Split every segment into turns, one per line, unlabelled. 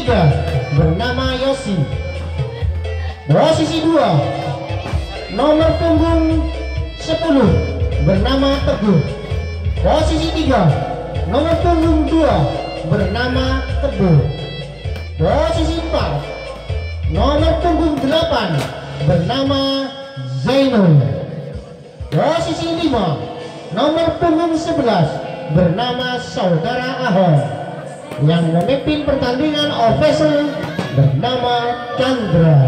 3 bernama Yosi. Posisi 2 nomor punggung 10 bernama Teguh. Posisi 3 nomor punggung 2 bernama Teguh. Posisi 4 nomor punggung 8 bernama Zainul. Posisi 5 nomor punggung 11 bernama Saudara Ahok. Yang memimpin pertandingan official bernama Chandra.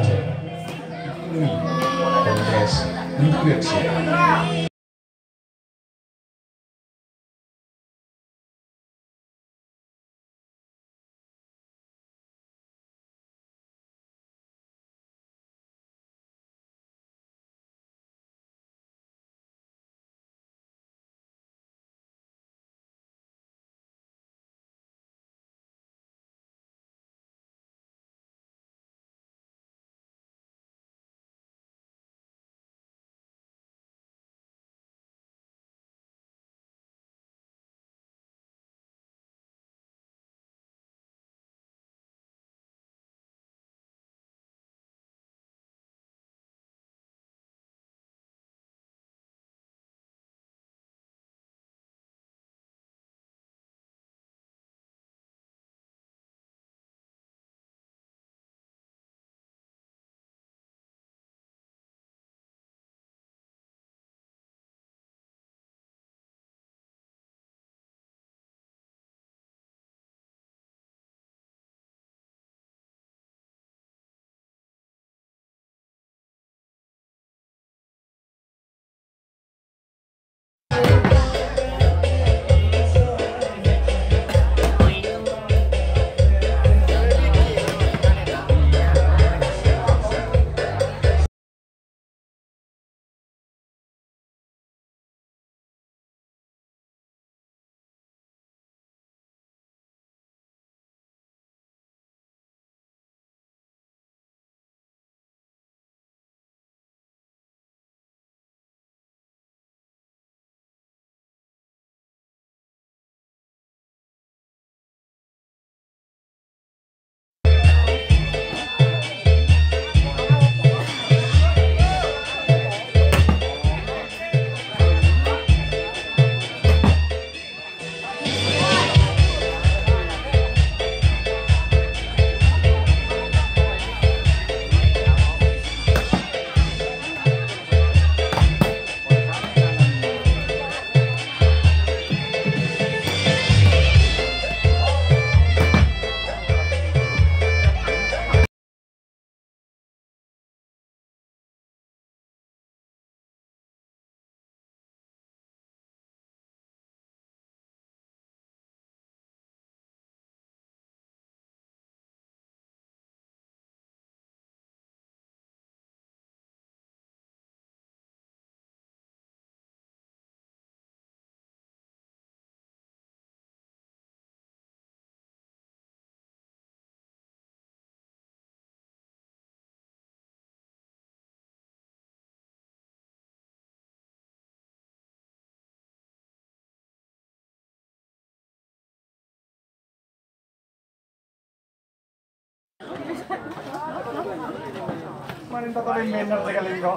Manin totally manner sa kalinggo.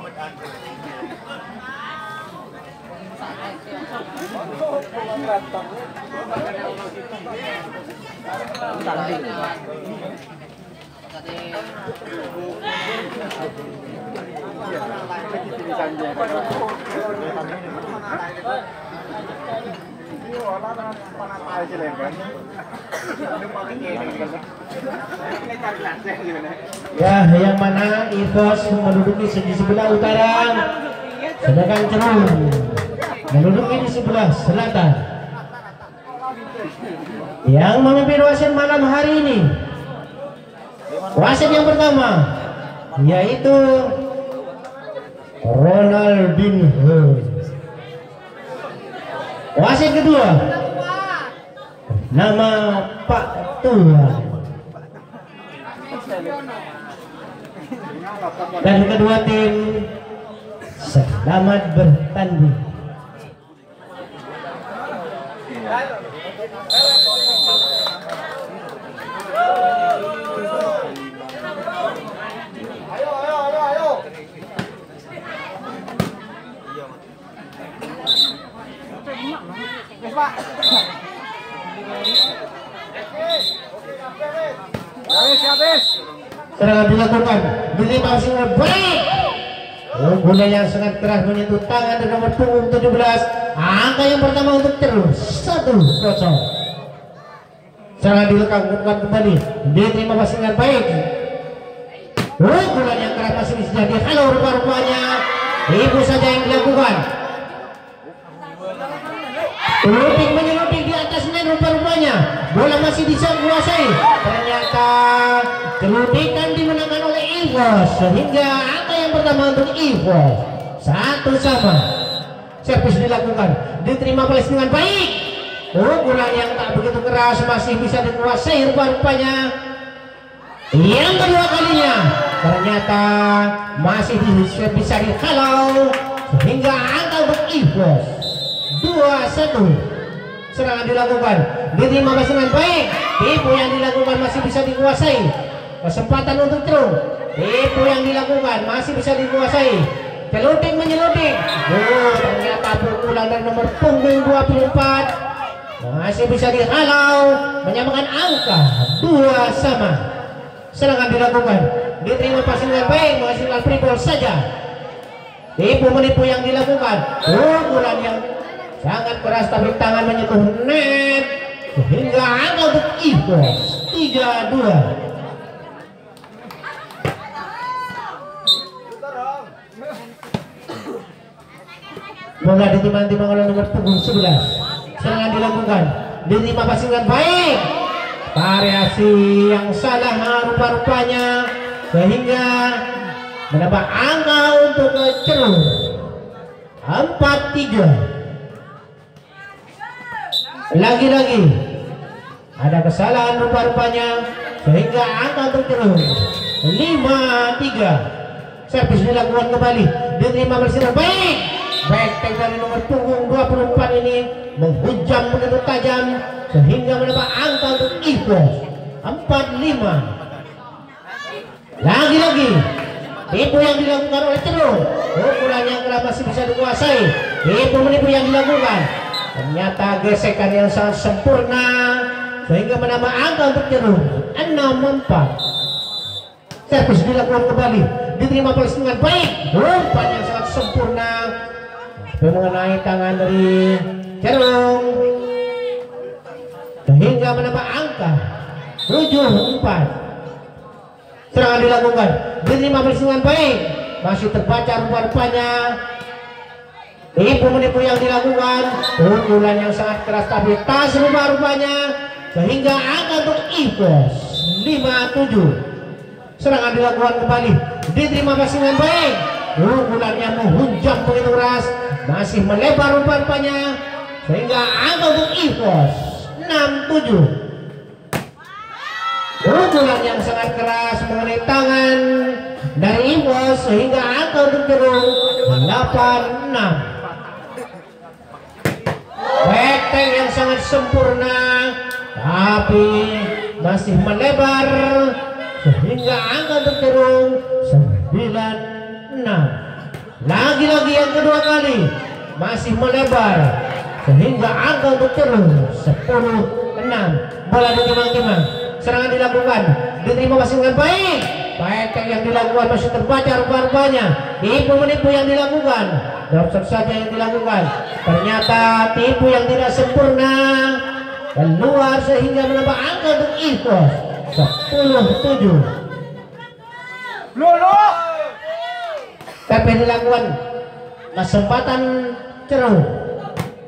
Ya, yang mana Ivos menduduki di sebelah utara, sedangkan Cerung menduduki di sebelah selatan. Yang memimpin wasit malam hari ini, wasit yang pertama yaitu Ronaldinho. Wasit kedua nama Pak Tuhan. Dan kedua tim selamat bertanding. serangan dilakukan, diterima single baik. Bola yang sangat keras menyentuh tangan dari nomor punggung 17. Angka yang pertama untuk terus 1-0. Serangan dilakukan kembali, diterima pasingan baik. Bola yang keras masih bisa dihalau rupa-rupanya. Itu saja yang dilakukan. Luping menyeluping di atas net rupa-rupanya. Bola masih bisa menguasai. Ternyata kelupikan dimenangkan oleh Evos, sehingga angka yang pertama untuk Evos 1-1. Servis dilakukan, diterima balas dengan baik. Bola yang tak begitu keras masih bisa dikuasai rupa-rupanya. Yang kedua kalinya ternyata masih bisa dihalau, sehingga angka untuk Evos 2-1. Serangan dilakukan, diterima dengan baik. Tipu yang dilakukan masih bisa dikuasai. Kesempatan untuk terung. Tipu yang dilakukan masih bisa dikuasai. Celuping menyeluping. Ternyata pukulan dari nomor punggung 24 masih bisa dihalau, menyamakan angka 2-2. Serangan dilakukan, diterima passing dengan baik, menghasilkan free ball saja. Tipu menipu yang dilakukan, pukulan yang sangat keras tapi tangan menyentuh net, sehingga angka untuk Evos 3-2. Bola ditimang-timang oleh nomor punggung 11. Serangan dilakukan, diterima passing dengan baik. Variasi yang salah rupa-rupanya, sehingga menambah angka untuk Cerung 4-3. Lagi-lagi ada kesalahan rupa-rupanya, sehingga angka untuk Cerung 5-3. Servis dilakukan kembali, diterima bersih baik. Back dari nomor punggung 24 ini menghujam begitu tajam, sehingga menambah angka untuk Evos 4-5. Lagi-lagi tipu yang dilakukan oleh Cerung, pukulan yang keras masih bisa dikuasai. Tipu menipu yang dilakukan, ternyata gesekan yang sangat sempurna, sehingga menambah angka untuk Cerung 6-4. Servis dilakukan kembali, diterima balas dengan baik. Umpan yang sangat sempurna mengenai tangan dari Cerung, sehingga menambah angka 7-4. Serangan dilakukan, diterima balas dengan baik, masih terbaca rupa-rupanya. Tipu menipu yang dilakukan, pukulan yang sangat keras tapi tas rupa-rupanya, sehingga angka untuk Evos 5-7. Serangan dilakukan kembali, diterima balas dengan baik. Pukulannya menghujam begitu keras, masih melebar rupa-rupanya, sehingga angka untuk Evos 6-7. Pukulan yang sangat keras mengenai tangan dari Evos, sehingga angka untuk Cerung 8-6. Backtank yang sangat sempurna tapi masih melebar, sehingga angka untuk Cerung 9-6. Lagi-lagi yang kedua kali masih melebar, sehingga angka untuk Cerung 10-6. Bola ditimang-timang, serangan dilakukan, diterima masih dengan baik. Backtank yang dilakukan masih terbaca rupa-rupanya. Tipu menipu yang dilakukan, dropshot saja yang dilakukan, ternyata tipu yang tidak sempurna keluar, sehingga menambah angka untuk Evos 10-7. Tapi dilakukan kesempatan Cerung,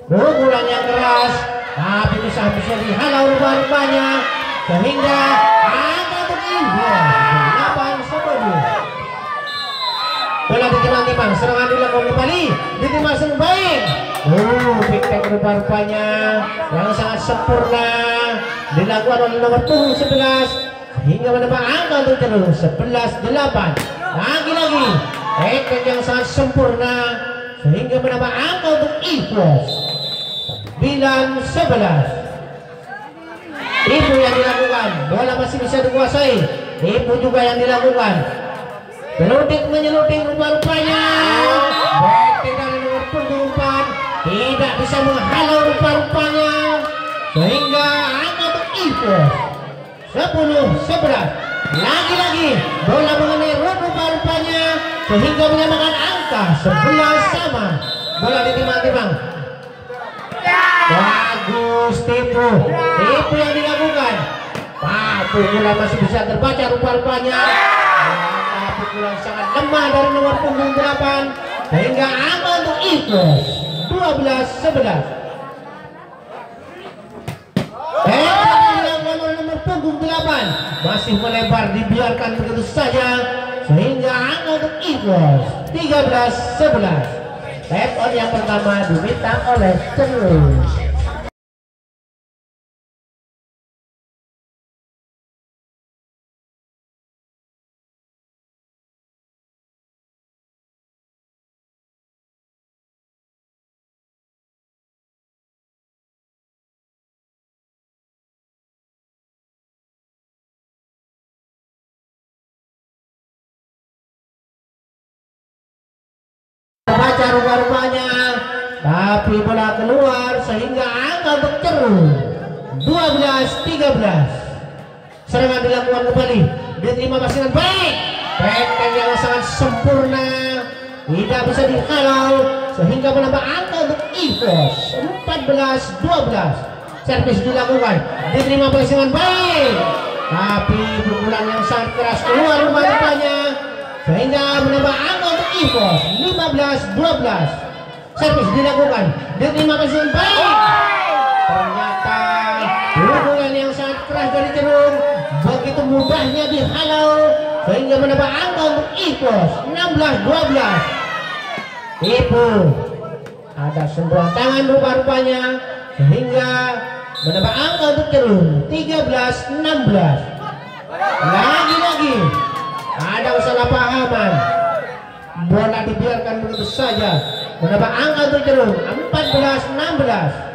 pukulan yang keras tapi bisa dihalau rupa-rupanya, sehingga angka untuk Evos 8-10. Bola ditimang-timang, serangan dilakukan kembali, diterima dengan baik. Big tank rupa-rupanya yang sangat sempurna dilakukan oleh nomor punggung 11, hingga menambah angka untuk Cerung 11-8. Lagi-lagi big tank yang sangat sempurna, sehingga menambah angka untuk Evos 9-11. Tipu yang dilakukan, bola masih bisa dikuasai. Tipu juga yang dilakukan, peluduk menyeluding rupa-rupanya. Backtank dari nomor punggung 4 tidak bisa menghalau rupa-rupanya, sehingga angka untuk Evos 10-11. Lagi-lagi bola mengenai rupa-rupanya sehingga menyamakan angka 11 sama. Bola ditimang-timang. Bagus tipu yang dilakukan. Pukulan masih bisa terbaca rupa-rupanya. Pukulan sangat lemah dari nomor punggung 8 sehingga angka untuk Evos 12-11. Nomor punggung 8 masih melebar, dibiarkan begitu saja sehingga angka untuk Evos 13-11. Tap on yang pertama diminta oleh Terus. Baca rupa-rupanya, tapi bola keluar sehingga angka untuk Ceru 12-13. Serangan dilakukan kembali, diterima pasangan baik, benteng yang sangat sempurna, tidak bisa dihalau sehingga menambah angka untuk Evos 14-12. Servis dilakukan, diterima pasangan baik, tapi pukulan yang sangat keras keluar rupa-rupanya sehingga menambah angka untuk Evos 15-12. Servis dilakukan, diterima pasangan baik, ternyata pukulan yang sangat keras dari Cerung begitu mudahnya dihalau sehingga menambah angka untuk Evos 16-12. Tipu, ada sentuhan tangan rupa-rupanya sehingga menambah angka untuk Cerung 13-16. Lagi-lagi ada kesalahpahaman, bola dibiarkan begitu saja menambah angka untuk Cerung 14-16.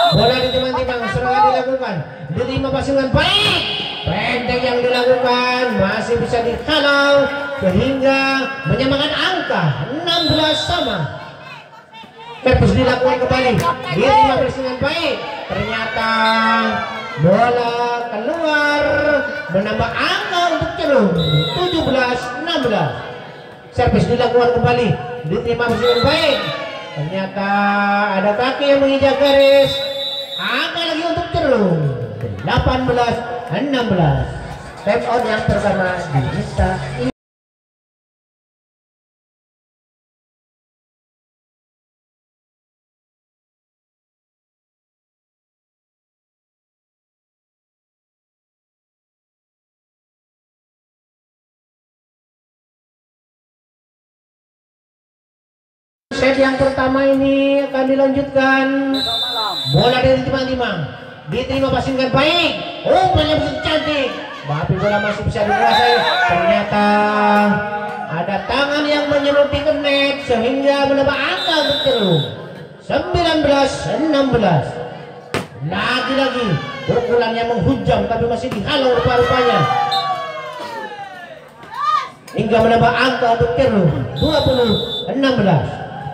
Bola ditimang-timang, serangan dilakukan, diterima pasangan baik, pendek yang dilakukan masih bisa dihalau sehingga menyamakan angka 16 sama. Servis dilakukan kembali, diterima pasangan baik, ternyata bola keluar menambah angka untuk Cerung 17-16. Servis dilakukan kembali, diterima pasangan baik, ternyata ada kaki yang menginjak garis. Angka lagi untuk Cerung 18-16. Tap out yang pertama diminta. Set yang pertama ini akan dilanjutkan. Bola dari timang-timang, diterima pasangan baik, umpannya begitu cantik, tapi bola masih bisa dikuasai. Ternyata ada tangan yang menyeluti ke net sehingga menambah angka untuk Cerung 19-16. Lagi-lagi pukulan yang menghujam tapi masih dihalau rupa-rupanya hingga menambah angka untuk Cerung 20-16.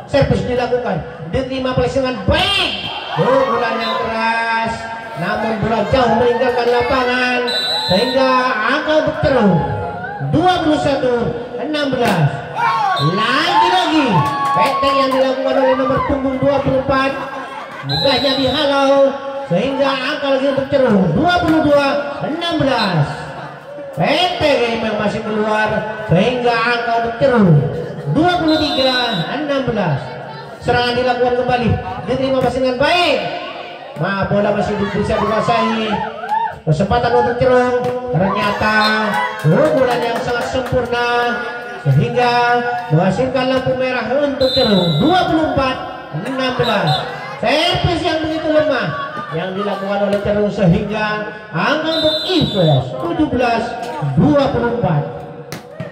Servis dilakukan, diterima pasangan baik, pukulan yang keras namun bola jauh meninggalkan lapangan sehingga angka untuk Cerung 21-16. Lagi-lagi peteng yang dilakukan oleh nomor punggung 24 mudahnya dihalau sehingga angka lagi untuk Cerung 22-16. Peteng yang masih keluar sehingga angka untuk Cerung 23-16. Serangan dilakukan kembali, diterima pasangan baik, bola masih bisa dikuasai. Kesempatan untuk Cerung, ternyata pukulan yang sangat sempurna sehingga menghasilkan lampu merah untuk Cerung 24-16. Servis yang begitu lemah yang dilakukan oleh Cerung sehingga angka untuk Evos 17-24.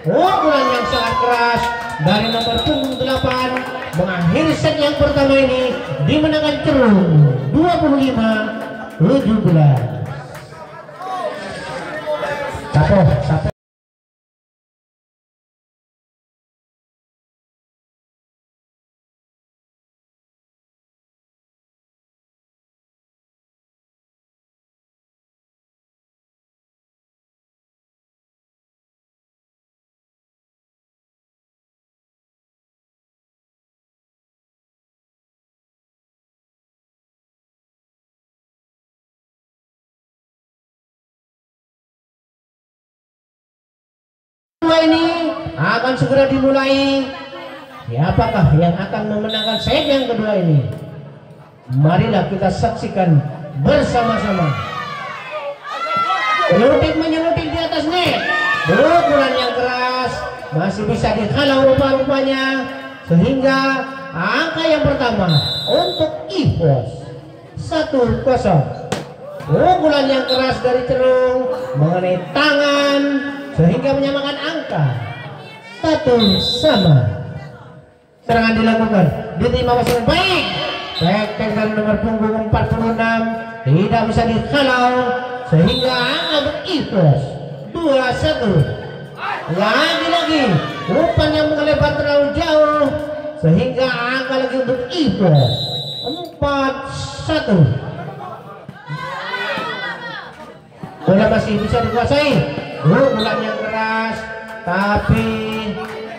Pukulan yang sangat keras dari nomor punggung 8 mengakhiri set yang pertama ini dimenangkan Cerung 25-17. Sapo. kedua ini akan segera dimulai. Siapakah yang akan memenangkan set yang kedua ini? Marilah kita saksikan bersama-sama. Nyelupik menyelupik di atas net. Pukulan yang keras masih bisa dihalau rupa-rupanya, sehingga angka yang pertama untuk EVOS 1-0. Pukulan yang keras dari Cerung mengenai tangan sehingga menyamakan angka 1-1. Serangan dilakukan, diterima pasangan baik. Tek dari nomor punggung 46 tidak bisa dihalau sehingga angka untuk EVOS 2-1. Lagi-lagi umpan yang melebar terlalu jauh sehingga angka lagi untuk EVOS 4-1. Bola masih bisa dikuasai. Pukulan yang keras tapi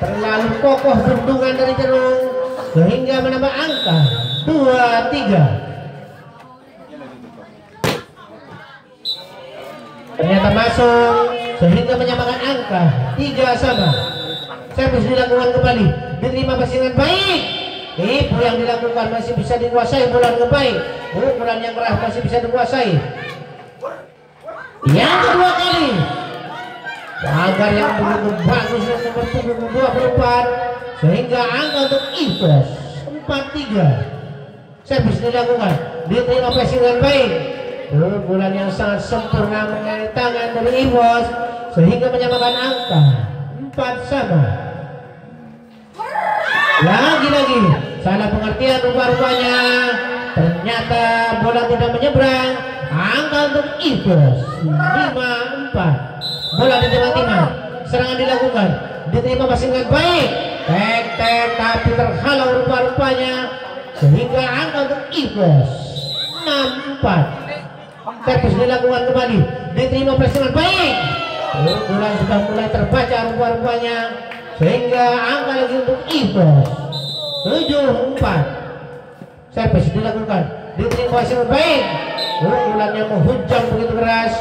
terlalu kokoh bentungan dari Cerung sehingga menambah angka 2-3. Ternyata masuk sehingga menyamakan angka 3-3. Servis dilakukan kembali, diterima pasangan baik. Ibu yang dilakukan masih bisa dikuasai bola dengan baik. Pukulan yang keras masih bisa dikuasai. Yang kedua kali agar yang begitu bagus dan nomor punggung 24 sehingga angka untuk EVOS 4-3. Servis dilakukan, diterima passing dengan baik. Pukulan yang sangat sempurna mengenai tangan dari EVOS sehingga menyamakan angka 4-sama. Lagi-lagi salah pengertian rupa-rupanya, ternyata bola tidak menyeberang. Angka untuk EVOS 5-4. Bola ditimang-timang, serangan dilakukan, diterima passing dengan baik. Tek tapi terhalau rupa-rupanya sehingga angka untuk EVOS 6-4. Servis dilakukan kembali, diterima passing dengan baik. Pukulan sudah mulai terbaca rupa-rupanya sehingga angka lagi untuk EVOS 7-4. Servis dilakukan, diterima passing dengan baik. Pukulan yang menghujam begitu keras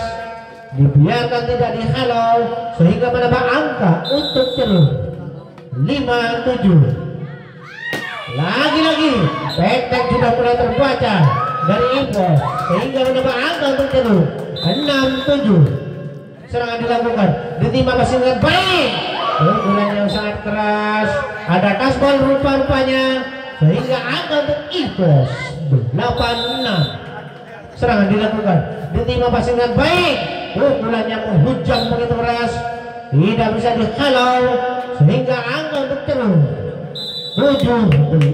dibiarkan tidak dihalau sehingga menambah angka untuk Cerung 5-7. Lagi-lagi Tek sudah mulai terbaca dari EVOS sehingga menambah angka untuk Cerung 6-7. Serangan dilakukan, diterima passing dengan baik. Pukulan yang sangat keras, ada kasbol rupa-rupanya sehingga angka untuk EVOS 8-6. Serangan dilakukan, diterima passing dengan baik. Pukulan yang menghujam begitu keras tidak bisa dihalau sehingga angka untuk Cerung 7-8.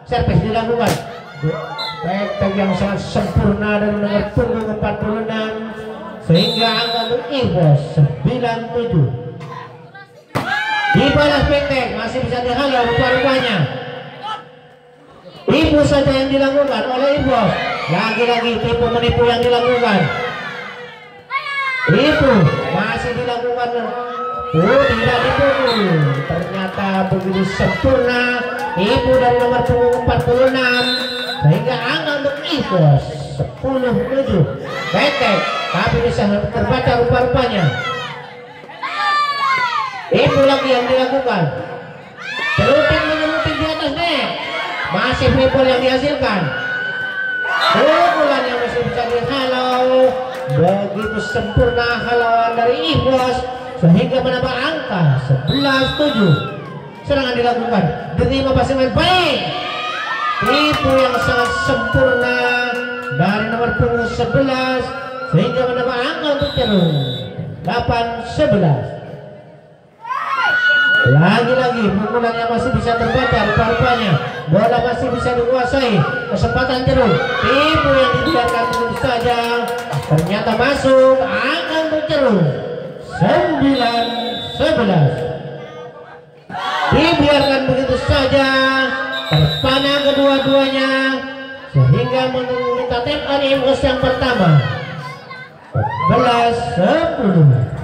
Servis dilakukan, Tek yang sangat sempurna dari nomor punggung 46 sehingga angka untuk EVOS 9-7. Dibalas Tek masih bisa dihalau rupa-rupanya. Tipu saja yang dilakukan oleh EVOS. Lagi-lagi tipu menipu yang dilakukan. Itu masih dilakukan. Tidak dipukul. Ternyata begitu sempurna tipu dari nomor punggung 46 sehingga angka untuk EVOS 10-7. Tek tapi bisa terbaca rupa-rupanya. Tipu lagi yang dilakukan. Celupin menyelupin di atas net. Masih pukul yang dihasilkan. Pukulan yang masih bisa dihalau. Begitu sempurna halauan dari EVOS sehingga menambah angka 11-7. Serangan dilakukan, diterima passing dengan baik. Tipu yang sangat sempurna dari nomor punggung 11 sehingga menambah angka untuk Cerung 8-11. Lagi-lagi pukulannya masih bisa terbaca rupa-rupanya. Bola masih bisa dikuasai. Kesempatan Cerung. Tipu yang dibiarkan begitu saja. Ternyata masuk angka untuk Cerung 9-11. Dibiarkan begitu saja. Terpana kedua-duanya sehingga meminta tembakan EVOS yang pertama 11-10.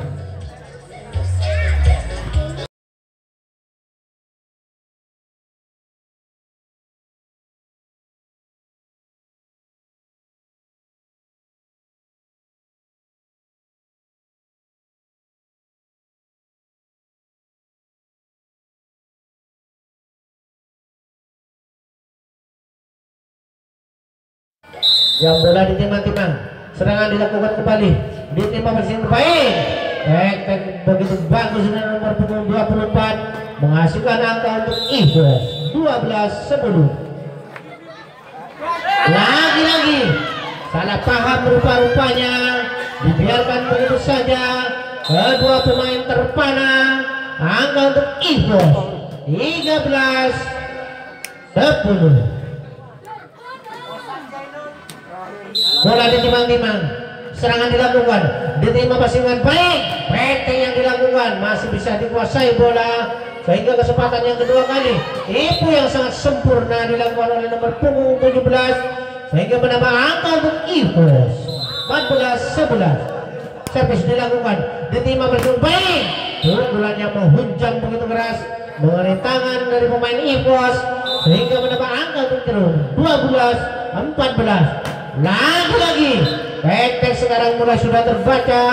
Yang bola ditimang-timang, serangan dilakukan kembali, diterima bersih baik. Begitu bagus dengan nomor punggung 24 menghasilkan angka untuk Evos 12-10. Lagi-lagi salah paham rupa-rupanya, dibiarkan begitu saja. Kedua pemain terpana, angka untuk Evos 13-10. Bola ditimang-timang, serangan dilakukan, diterima pasingan baik. PT yang dilakukan masih bisa dikuasai bola sehingga kesempatan yang kedua kali. Itu yang sangat sempurna dilakukan oleh nomor punggung 17 sehingga menambah angka untuk Evos 14-11. Servis dilakukan, diterima pasingan baik. Pukulannya menghujam begitu keras mengenai tangan dari pemain Evos sehingga menambah angka untuk Cerung 12-14. Lagi-lagi Petek sekarang mulai sudah terbaca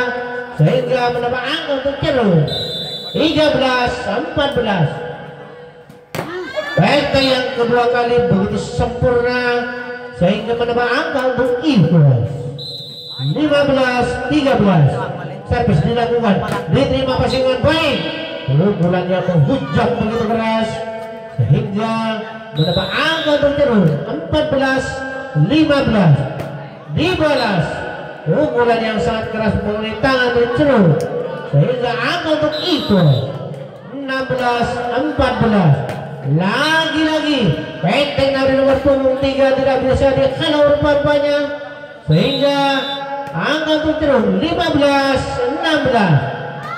sehingga menambah angka untuk Cerung 13-14. Petek yang kedua kali begitu sempurna sehingga menambah angka untuk Evos 15-13. Servis dilakukan, diterima pasingan baik. Pukulannya menghujam begitu keras sehingga menambah angka untuk Cerung 14-15. Dibalas pukulan yang sangat keras mengenai tangan dari Cerung sehingga angka untuk Evos 16-14. Lagi-lagi Petek dari nomor punggung 3 tidak bisa dihalau rupa-rupanya sehingga angka untuk Cerung 15-16.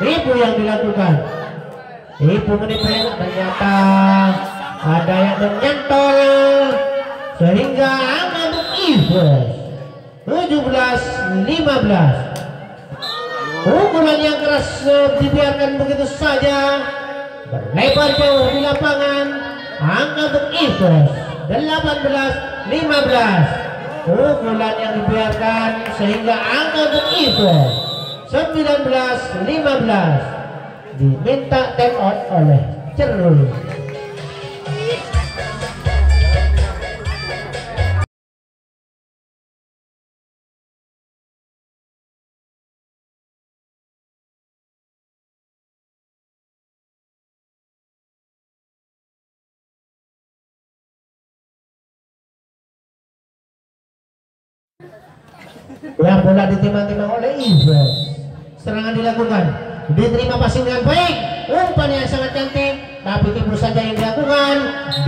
Ibu yang dilakukan, ibu menipel, ternyata ada yang menyantol sehingga angka untuk Evos 17-15. Pukulan yang keras dibiarkan begitu saja berlebar jauh di lapangan. Angka untuk Evos 18-15. Pukulan yang dibiarkan sehingga angka untuk Evos 19-15. Diminta time out oleh Cerung. Yang bola ditimang-timang oleh Evos. Serangan dilakukan, diterima passing dengan baik. Umpan yang sangat cantik, tapi tipu saja yang dilakukan.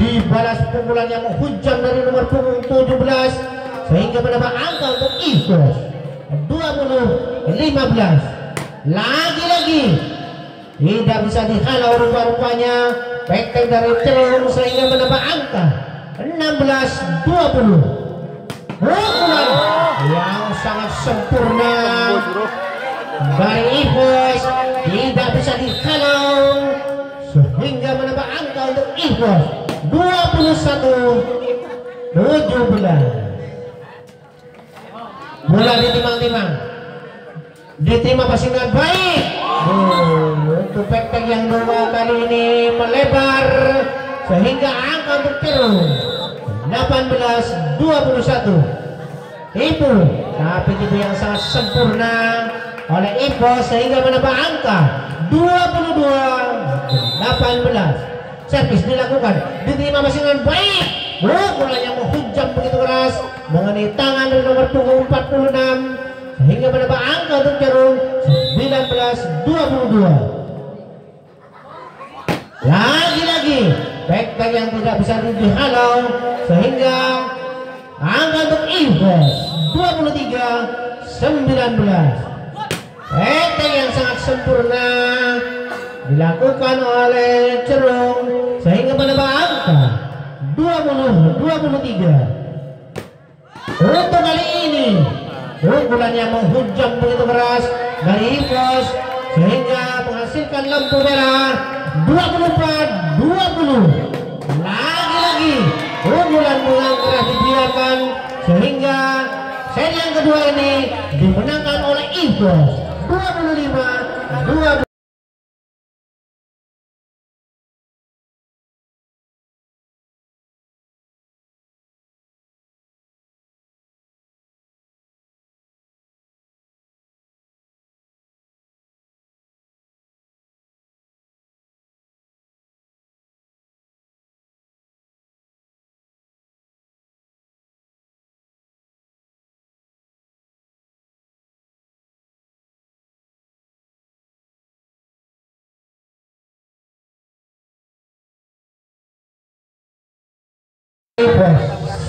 Dibalas pukulan yang menghujam dari nomor punggung 17 sehingga menambah angka untuk Evos 20-15. Lagi-lagi tidak bisa dihalau rupa-rupanya. Petek dari Cerung sehingga menambah angka 16-20. Pukulan yang sangat sempurna dari Evos tidak bisa dihalau sehingga menambah angka untuk Evos 21-17. Bola ditimang-timang, diterima passing dengan baik. Untuk Petek yang dua kali ini melebar sehingga angka untuk Cerung 18-21. Tipu, tapi tipu yang sangat sempurna oleh Evos sehingga menambah angka 22-18. Servis dilakukan, diterima passing dengan baik. Pukulan yang menghujam begitu keras mengenai tangan dari nomor punggung 46 sehingga menambah angka untuk Cerung 19-22. Lagi-lagi Petek yang tidak bisa dihalau sehingga angka untuk Evos 23-19. Petek yang sangat sempurna dilakukan oleh Cerung sehingga menambah angka 20-23. Untuk kali ini pukulan yang menghujam begitu keras dari Evos sehingga menghasilkan lampu merah 24-20. Lagi-lagi pukulan yang keras dibiarkan sehingga set yang kedua ini dimenangkan oleh Evos 25-20.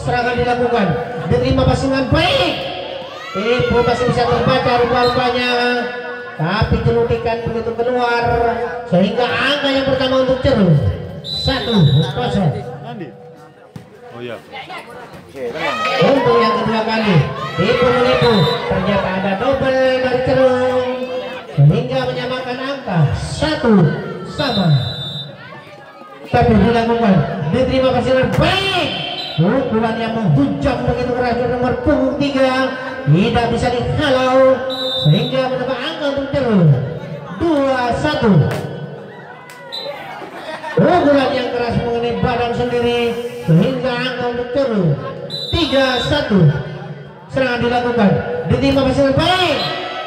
Serangan dilakukan, diterima pasangan baik. Ibu masih bisa terbaca rupa-rupanya, tapi celutikan begitu keluar sehingga angka yang pertama untuk Ceru 1-0.
Oh iya.
Untuk yang kedua kali Ibu menipu, ternyata ada double dari Ceru sehingga menyamakan angka 1-1. Tapi dilakukan, diterima pasangan baik. Pukulan yang menghujam begitu keras dari nomor punggung 3 tidak bisa dihalau sehingga menambah angka untuk Ceru 2-1. Pukulan yang keras mengenai badan sendiri sehingga angka untuk Ceru 3-1. Serangan dilakukan, diterima pasangan baik.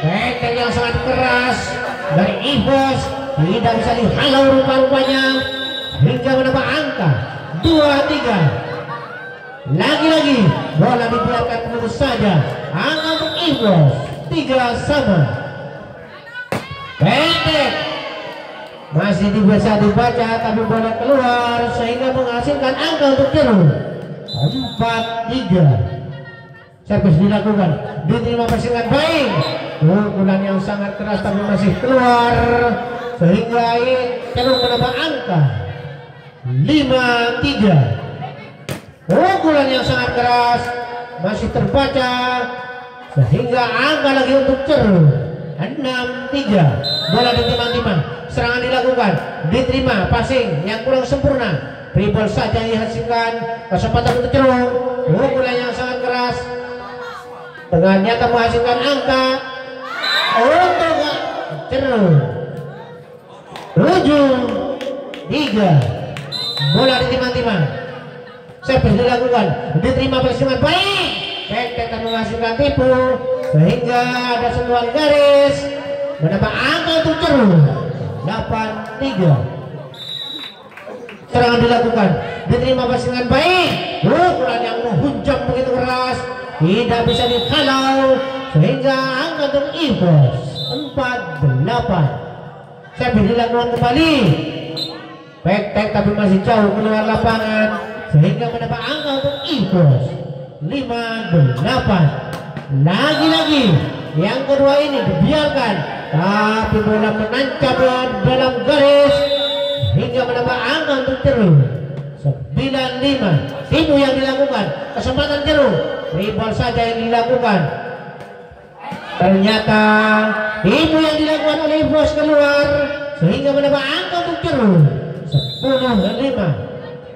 Tackle yang sangat keras dari Ivos tidak bisa dihalau rupa-rupanya hingga menambah angka 2-3. Lagi-lagi bola dibiarkan begitu saja. Angka untuk Ivos 3-3. Pendek masih bisa dibaca tapi bola keluar sehingga menghasilkan angka untuk Ceru 4-3. Servis dilakukan, diterima pasangan baik. Pukulan yang sangat keras tapi masih keluar sehingga Ceru menambah angka 5-3. Pukulan yang sangat keras masih terbaca sehingga angka lagi untuk Ceru 6-3. Bola ditimang-timang, serangan dilakukan, diterima passing yang kurang sempurna. Free ball saja dihasilkan, kesempatan untuk Ceru. Pukulan yang sangat keras ternyata menghasilkan angka untuk Ceru 7-3. Bola ditimang-timang, servis dilakukan, diterima pasangan baik. Pendek menghasilkan tipu sehingga ada sentuhan garis menambah angka untuk Ceru 8-3. Serangan dilakukan, diterima pasangan baik. Pukulan yang menghujam begitu keras tidak bisa dihalau sehingga angka untuk Ivos 4-8. Servis dilakukan kembali. Pendek tapi masih jauh keluar lapangan sehingga mendapat angka untuk Ivos 5-8. Lagi-lagi yang kedua ini dibiarkan tapi bola menancap dalam garis hingga mendapat angka untuk Ceru 9-5. Tipu yang dilakukan, kesempatan Ceru, ribol saja yang dilakukan. Ternyata tipu yang dilakukan oleh Ivos keluar sehingga mendapat angka untuk Ceru 10-5.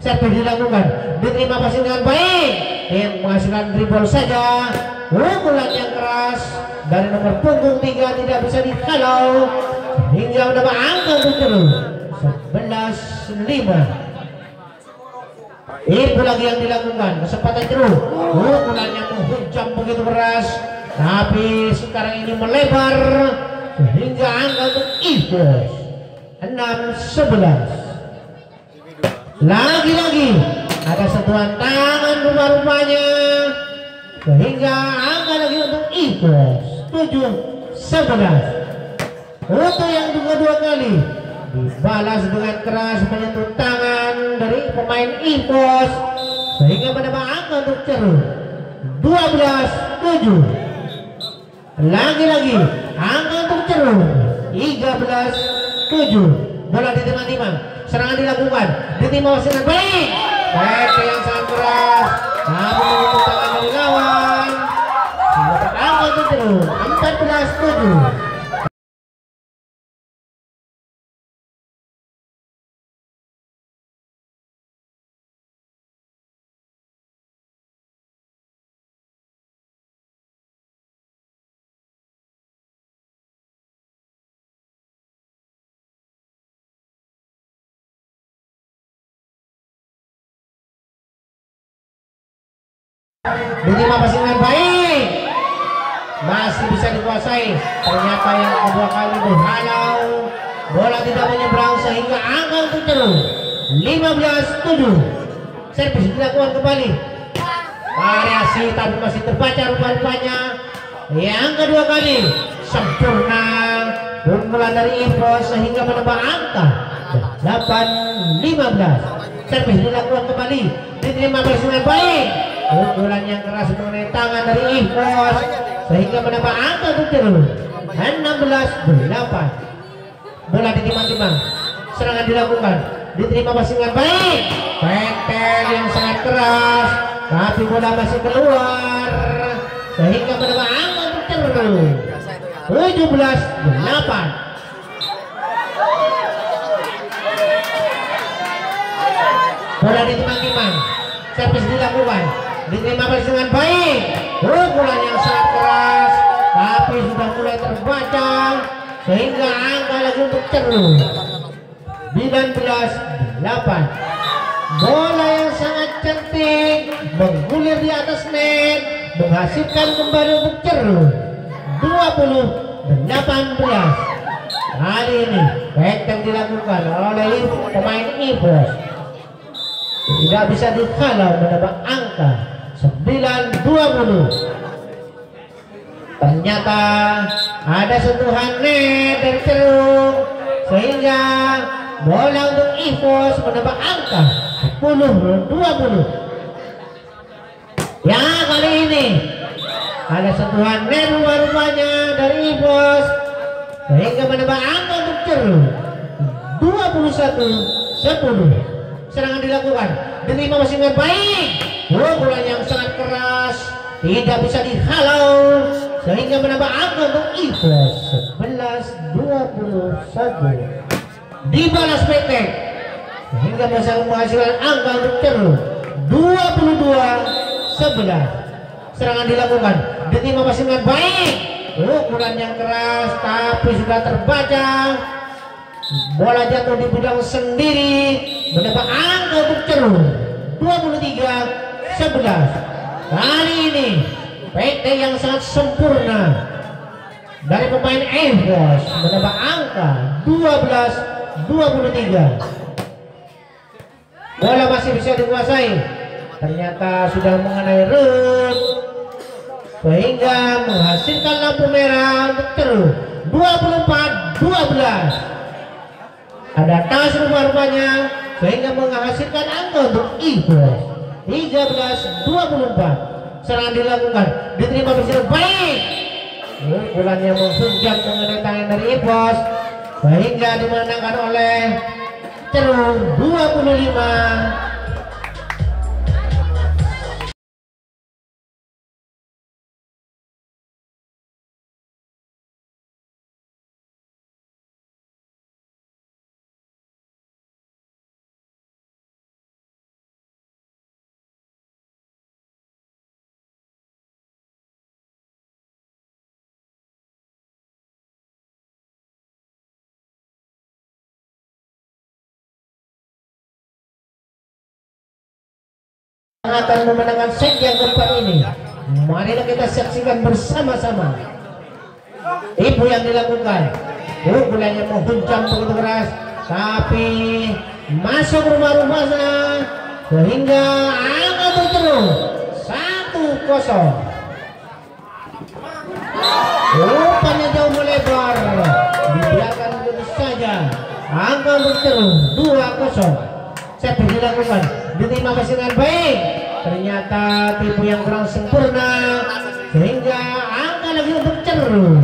Servis dilakukan, diterima passing dengan baik yang menghasilkan dribble saja. Pukulan yang keras dari nomor punggung 3 tidak bisa dihalau hingga mendapat angka untuk Ceru 11-5. Itu lagi yang dilakukan, kesempatan Ceru. Pukulan yang menghujam begitu keras tapi sekarang ini melebar sehingga angka untuk Ivos 6-11. Lagi-lagi ada sentuhan tangan rupa-rupanya sehingga angka lagi untuk Ivos 7-11. Untuk yang kedua kali dibalas dengan keras menyentuh tangan dari pemain Ivos sehingga menambah angka untuk Ceru 12-7. Lagi-lagi angka untuk Ceru 13-7. Bola ditimang-timang, serangan dilakukan, diterima dengan baik. Baik yang sangat keras tapi menyentuh tangan dari lawan sehingga angka untuk Ceru 14-7. Diterima passing dengan baik, masih bisa dikuasai. Ternyata yang kedua kali dihalau, bola tidak menyeberang sehingga angka untuk Ceru 15-7. Servis dilakukan kembali, variasi tapi masih terbaca rupa-rupanya. Yang kedua kali sempurna pukulan dari Ivos sehingga menambah angka 8-15. Servis dilakukan kembali, diterima dengan baik. Pukulan yang keras mengenai tangan dari Ivos sehingga menambah angka untuk Ceru 16-8. Bola ditimang-timang, serangan dilakukan, diterima masih dengan baik. Pentel yang sangat keras, tapi bola masih keluar sehingga menambah angka untuk Ceru 17-8. Bola ditimang-timang, servis dilakukan, diterima dengan baik. Pukulan yang sangat keras, tapi sudah mulai terbaca sehingga angka lagi untuk Ceru 19-8. Bola yang sangat cantik menggulir di atas net, menghasilkan kembali untuk Ceru 20-18. Kali ini back yang dilakukan oleh pemain Ivos tidak bisa dikhalau, menambah angka 9-20. Ternyata ada sentuhan net dari Ceru sehingga bola untuk Ivos menambah angka 10-20. Ya, kali ini ada sentuhan net rupa-rupanya dari Ivos sehingga menambah angka untuk Ceru 21-10. Serangan dilakukan, diterima masih dengan baik. Pukulan yang sangat keras tidak bisa dihalau sehingga menambah angka untuk Ivos 11-21. Dibalas Petek sehingga bisa menghasilkan angka untuk Ceru 22-11. Serangan dilakukan, diterima masih dengan baik. Pukulan yang keras tapi sudah terbaca. Bola jatuh di bidang sendiri, mendapat angka untuk Ceru 23-11. Kali ini PT yang sangat sempurna dari pemain Ivos mendapat angka 12-23. Bola masih bisa dikuasai, ternyata sudah mengenai root sehingga menghasilkan lampu merah untuk Ceru 24-12. Ada tas rupa-rupanya sehingga menghasilkan angka untuk Ivos 13-24. Serangan dilakukan, diterima bersih baik. Pukulan yang menghujam mengenai tangan dari Ivos sehingga dimenangkan oleh Ceru 25. Akan memenangkan set yang keempat ini. Marilah kita saksikan bersama-sama. Ibu yang dilakukan, pukulan yang menghujam begitu keras, tapi masuk rumah-rumahnya sehingga angka Ceru 1-0. Rupanya jauh melebar, dibiarkan begitu saja. Angka Ceru 2-0. Set dilakukan, diterima masih dengan baik. Ternyata tipu yang kurang sempurna sehingga angka lagi untuk Ceru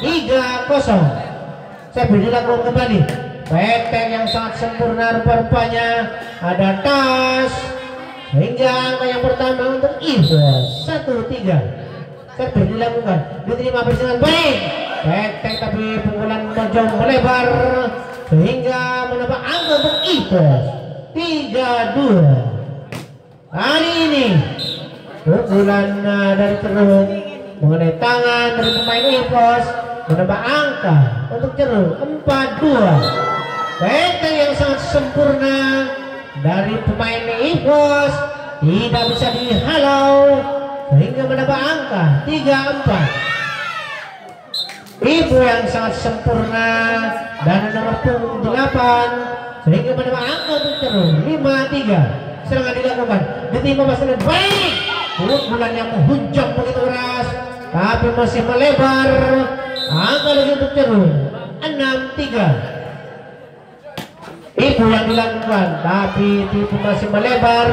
3-0. Set dilakukan kembali. Petek yang sangat sempurna rupa-rupanya, ada tas sehingga angka yang pertama untuk Ivos 1-3. Set dilakukan, diterima masih dengan baik. Petek tapi pukulan jauh melebar sehingga menambah angka untuk Ivos 3-2. Kali ini pukulan dari Ceru mengenai tangan dari pemain Ivos menambah angka untuk Ceru 4-2. PT yang sangat sempurna dari pemain Ivos tidak bisa dihalau sehingga menambah angka 3-4. Ibu yang sangat sempurna dan nomor 8 sehingga menambah angka untuk Ceru 5-3. Serangan dilakukan, diterima masih baik. Pukulan yang menghujam begitu keras tapi masih melebar. Angka lagi untuk Ceru 6-3. Ibu yang dilakukan tapi tipu masih melebar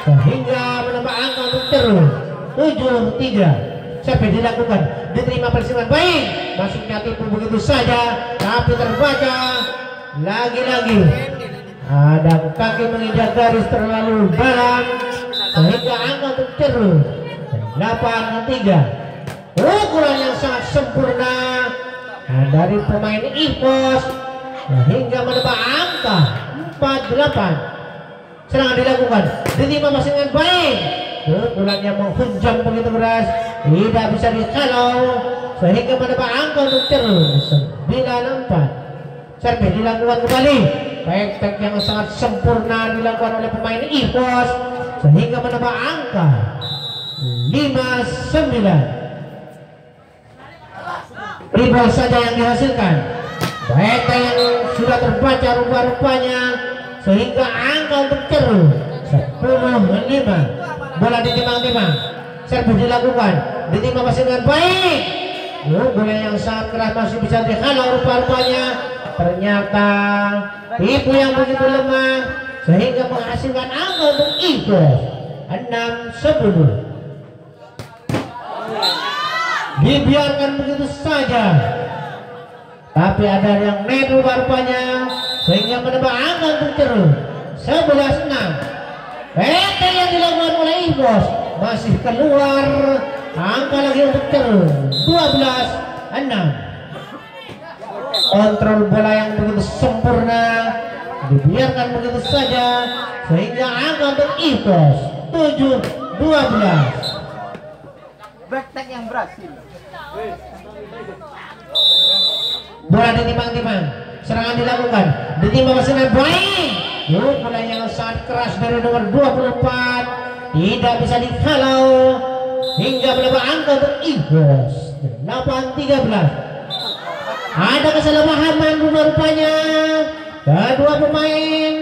sehingga menambah angka untuk terus 7-3. Sampai dilakukan, diterima persiapan baik, masuknya tipu begitu saja, tapi terbaca lagi-lagi ada kaki menginjak garis terlalu dalam sehingga angka untuk terus 8-3. Ukuran yang sangat sempurna dari pemain EVOS sehingga menambah angka 4-8. Serangan dilakukan, diterima masih dengan baik, pukulannya menghunjam begitu keras, tidak bisa dikalau sehingga menambah angka untuk terus 9-4. Servis dilakukan kembali, tek yang sangat sempurna dilakukan oleh pemain EVOS sehingga menambah angka 5-9. EVOS saja yang dihasilkan, tek yang sudah terbaca rupa-rupanya sehingga angka untuk terus 10-5. Bola ditimang-timang, servis dilakukan, ditimang masih dengan baik. Bola yang sangat keras masih bisa dihalau rupa-rupanya. Ternyata tipu yang begitu lemah sehingga menghasilkan angka untuk EVOS 6-10. Dibiarkan begitu saja, tapi ada yang net rupa-rupanya sehingga menambah angka untuk terus 11-6. PT yang dilakukan oleh EVOS masih keluar angka lagi untuk terus 12-6. Kontrol bola yang begitu sempurna dibiarkan begitu saja sehingga angka untuk EVOS 7-12.
Back yang berhasil.
Bola ditimang-timang, serangan dilakukan, ditimang masih dengan baik. Bola yang sangat keras dari nomor 24 tidak bisa dikalau hingga menambah angka untuk EVOS 8-13. Ada kesalahpahaman rupa-rupanya kedua pemain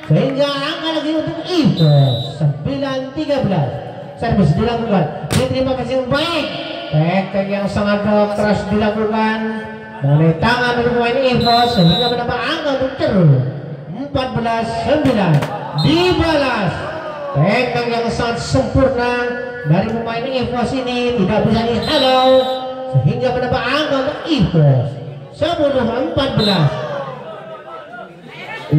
sehingga angka lagi untuk EVOS 9-13. Servis dilakukan, diterima kasih baik, tek yang sangat keras dilakukan oleh tangan dari pemain EVOS sehingga menambah angka untuk terus 14-9. Dibalas, tek yang sangat sempurna dari pemain EVOS ini tidak bisa dihalau sehingga menambah angka untuk EVOS 10-14.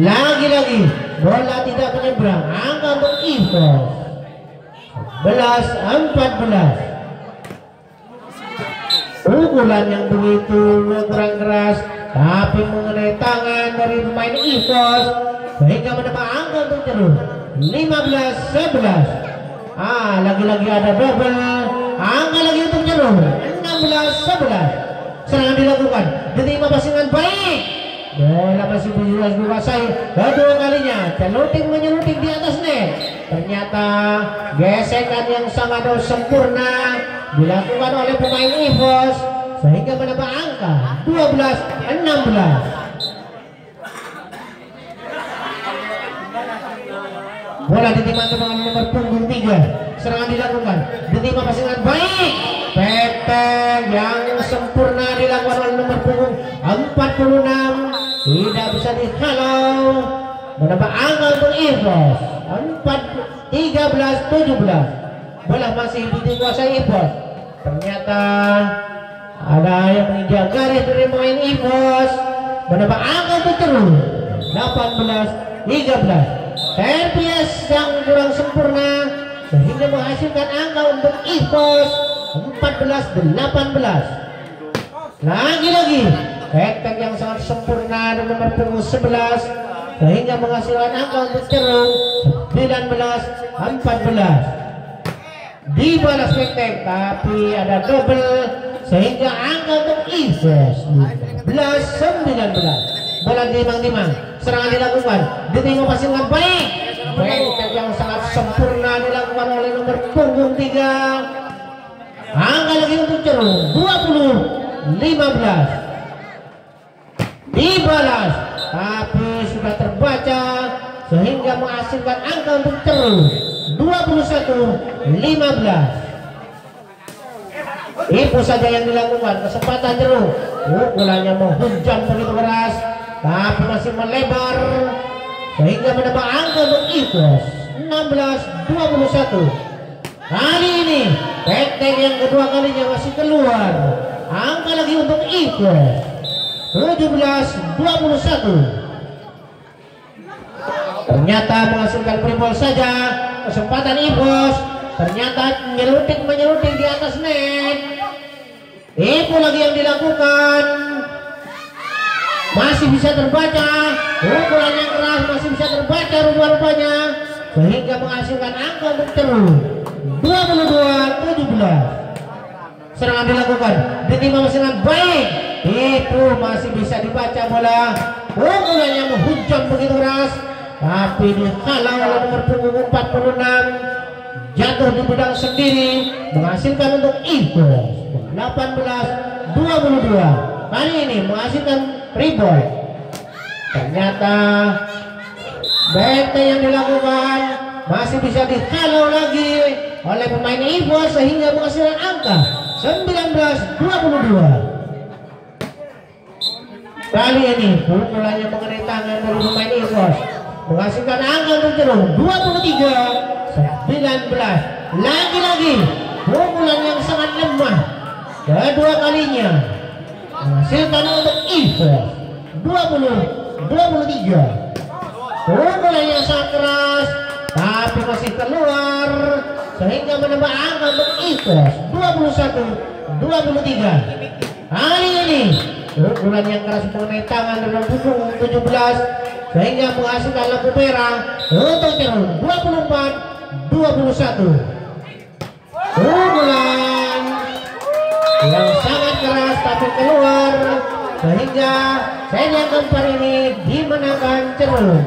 Lagi-lagi bola tidak menyeberang, angka untuk EVOS 11-14. Pukulan yang begitu kurang keras tapi mengenai tangan dari pemain EVOS sehingga menambah angka untuk terus 15-11. Lagi-lagi ada double, angka lagi untuk terus 16-11. Serangan dilakukan, diterima pasangan baik, bola masih bisa dikuasai kedua kalinya, celuting menyeluting di atas net. Ternyata gesekan yang sangat sempurna dilakukan oleh pemain EVOS sehingga menambah angka 12-16. Bola ditimang-timang nomor punggung 3, serangan dilakukan, ditimang pasangan baik, PT yang sempurna dilakukan oleh nomor punggung 46 tidak bisa dihalau, menambah angka untuk EVOS 13-17. Bola masih dikuasai EVOS. Ternyata ada yang menginjak garis dari pemain EVOS, menambah angka untuk terus 18-13. Servis yang kurang sempurna sehingga menghasilkan angka untuk EVOS 14-18. Lagi-lagi tek yang sangat sempurna di nomor punggung 11 sehingga menghasilkan angka untuk terus 19-14. Dibalas tek tapi ada double sehingga angka untuk EVOS 15-19. Bola timang-timang, serangan dilakukan, ditimang pasangan baik, tek yang sangat sempurna dilakukan oleh nomor punggung 3. Angka lagi untuk cerung 20-15. Dibalas tapi sudah terbaca sehingga menghasilkan angka untuk cerung 21-15. Itu saja yang dilakukan, kesempatan cerung, pukulannya menghujam begitu keras tapi masih melebar sehingga menambah angka untuk EVOS 16-21. Kali ini Petek yang kedua kalinya masih keluar. Angka lagi untuk Evos 17-21. Ternyata menghasilkan free ball saja. Kesempatan Evos. Ternyata menyelutik di atas net. Itu lagi yang dilakukan. Masih bisa terbaca. Pukulan yang keras masih bisa terbaca rupa-rupanya. Sehingga menghasilkan angka untuk Cerul 22-17. Serangan dilakukan. Diterima dengan baik. Itu masih bisa dibaca bola. Pukulan yang menghujam begitu keras. Tapi dihalang oleh nomor punggung 46. Jatuh di bidang sendiri, menghasilkan untuk Evos 18-22. Kali ini menghasilkan rebound. Ternyata BT yang dilakukan masih bisa dihalau lagi oleh pemain Evos sehingga menghasilkan angka 19-22. Kali ini pukulannya mengenai tangan dari pemain Evos menghasilkan angka untuk Cerul 23-19. Lagi-lagi pukulan yang sangat lemah kedua kalinya menghasilkan untuk Evos 20-23. Pukulan yang sangat keras tapi masih keluar sehingga menambah angka untuk Evos 21-23. Kali ini pukulan yang keras mengenai tangan dalam punggung 17 sehingga menghasilkan lampu merah untuk Cerul 24-21. Pukulan yang sangat keras tapi keluar sehingga seri yang keempat ini dimenangkan Cerul